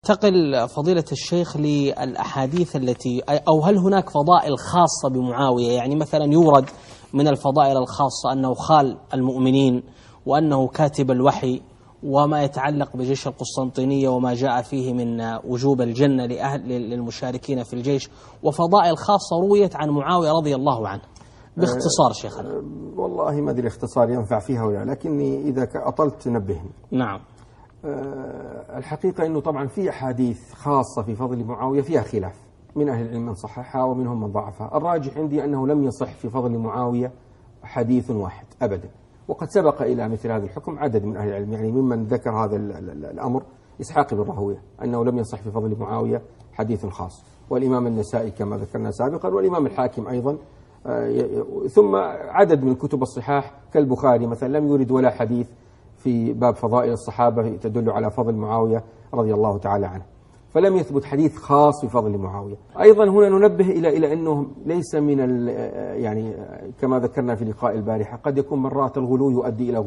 انتقل فضيلة الشيخ للأحاديث التي أو هل هناك فضائل خاصة بمعاوية؟ يعني مثلا يورد من الفضائل الخاصة أنه خال المؤمنين وأنه كاتب الوحي وما يتعلق بجيش القسطنطينية وما جاء فيه من وجوب الجنة للمشاركين في الجيش، وفضائل خاصة رويت عن معاوية رضي الله عنه. باختصار شيخنا. والله ما أدري الاختصار ينفع فيها ولا، لكني إذا أطلت نبهني. نعم. الحقيقة أنه طبعا في أحاديث خاصة في فضل معاوية فيها خلاف، من أهل العلم من صححها ومنهم من ضعفها. الراجح عندي أنه لم يصح في فضل معاوية حديث واحد أبدا، وقد سبق إلى مثل هذا الحكم عدد من أهل العلم، يعني ممن ذكر هذا الأمر إسحاق بن راهويه أنه لم يصح في فضل معاوية حديث خاص، والإمام النسائي كما ذكرنا سابقا، والإمام الحاكم أيضا، ثم عدد من كتب الصحاح كالبخاري مثلا لم يورد ولا حديث في باب فضائل الصحابة تدل على فضل معاوية رضي الله تعالى عنه، فلم يثبت حديث خاص بفضل معاوية. أيضا هنا ننبه إلى أنه ليس من يعني كما ذكرنا في لقاء البارحة، قد يكون مرات الغلو يؤدي إلى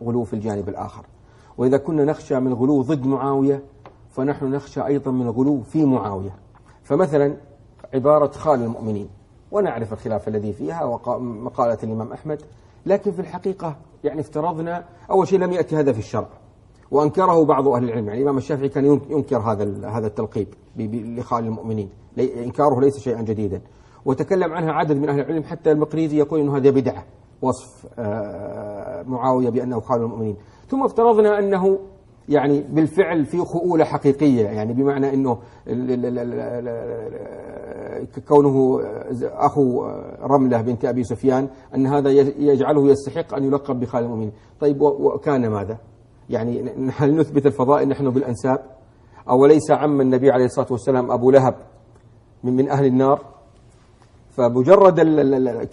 غلو في الجانب الآخر، وإذا كنا نخشى من غلو ضد معاوية فنحن نخشى أيضا من غلو في معاوية. فمثلا عبارة خال المؤمنين، ونعرف الخلاف الذي فيها ومقالة الإمام أحمد، لكن في الحقيقة يعني افترضنا أول شيء لم يأتي هذا في الشرع، وأنكره بعض أهل العلم. يعني الإمام الشافعي كان ينكر هذا التلقيب لخال المؤمنين، إنكاره ليس شيئا جديدا، وتكلم عنها عدد من أهل العلم، حتى المقريزي يقول إنه هذا بدعة وصف معاوية بأنه خال المؤمنين. ثم افترضنا أنه يعني بالفعل في خؤولة حقيقية، يعني بمعنى أنه كونه أخو رملة بنت أبي سفيان أن هذا يجعله يستحق أن يلقب بخال المؤمنين. طيب وكان ماذا؟ يعني هل نثبت الفضائل نحن بالأنساب؟ أو ليس عم النبي عليه الصلاة والسلام أبو لهب من أهل النار؟ فمجرد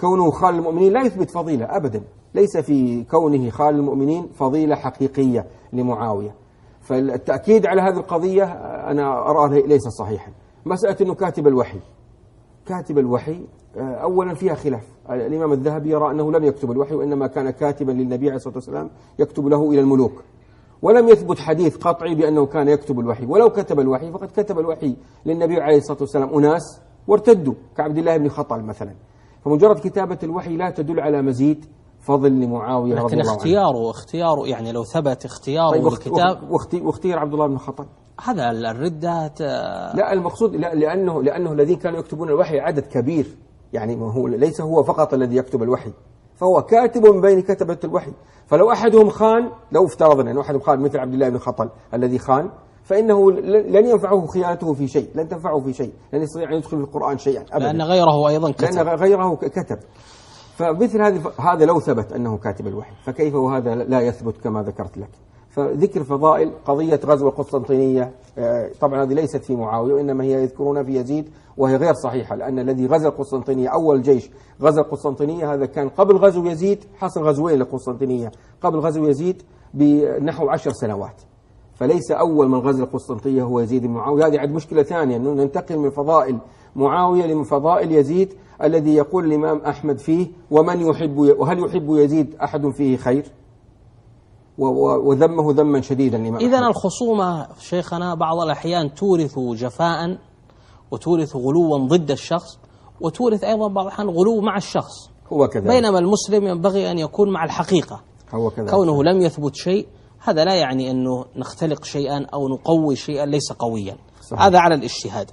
كونه خال المؤمنين لا يثبت فضيلة أبدا، ليس في كونه خال المؤمنين فضيلة حقيقية لمعاوية. فالتأكيد على هذه القضية أنا أرى ليس صحيحا. مسألة أنه كاتب الوحي أولا فيها خلاف. الإمام الذهبي يرى أنه لم يكتب الوحي، وإنما كان كاتبا للنبي عليه الصلاة والسلام يكتب له إلى الملوك، ولم يثبت حديث قطعي بأنه كان يكتب الوحي. ولو كتب الوحي فقد كتب الوحي للنبي عليه الصلاة والسلام أناس وارتدوا كعبد الله بن خطل مثلا. فمجرد كتابة الوحي لا تدل على مزيد فضل لمعاوية رضي الله عنه. اختياره يعني لو ثبت اختياره طيب للكتاب واختير عبد الله بن خطل، هذا الردة لا المقصود لا لأنه الذين كانوا يكتبون الوحي عدد كبير، يعني هو ليس هو فقط الذي يكتب الوحي، فهو كاتب من بين كتبة الوحي. فلو أحدهم خان، لو افترضنا أنه أحدهم خان مثل عبد الله بن خطل الذي خان، فإنه لن ينفعه خيانته في شيء، لن تنفعه في شيء، لن يستطيع أن يدخل في القرآن شيئا أبدا، لأن غيره أيضا كتب. لأن غيره كتب. فمثل هذا لو ثبت أنه كاتب الوحي، فكيف وهذا لا يثبت كما ذكرت لك. فذكر فضائل قضية غزو القسطنطينية طبعا هذه ليست في معاوية، وإنما هي يذكرون في يزيد، وهي غير صحيحة، لأن الذي غزا القسطنطينية أول جيش غزا القسطنطينية هذا كان قبل غزو يزيد. حصل غزوين للقسطنطينية قبل غزو يزيد بنحو 10 سنوات، فليس أول من غزا القسطنطينية هو يزيد بن معاوية. هذه عاد مشكلة ثانية، أنه ننتقل من فضائل معاوية لفضائل يزيد الذي يقول الإمام أحمد فيه وهل يحب يزيد أحد فيه خير، وذمه ذما شديدا الإمام أحمد. إذن الخصومة شيخنا بعض الأحيان تورث جفاء، وتورث غلوا ضد الشخص، وتورث أيضا بعض الأحيان غلو مع الشخص. هو كذلك. بينما المسلم ينبغي أن يكون مع الحقيقة. هو كذلك. كونه لم يثبت شيء هذا لا يعني أنه نختلق شيئا أو نقوي شيئا ليس قويا. صحيح. هذا على الاجتهاد.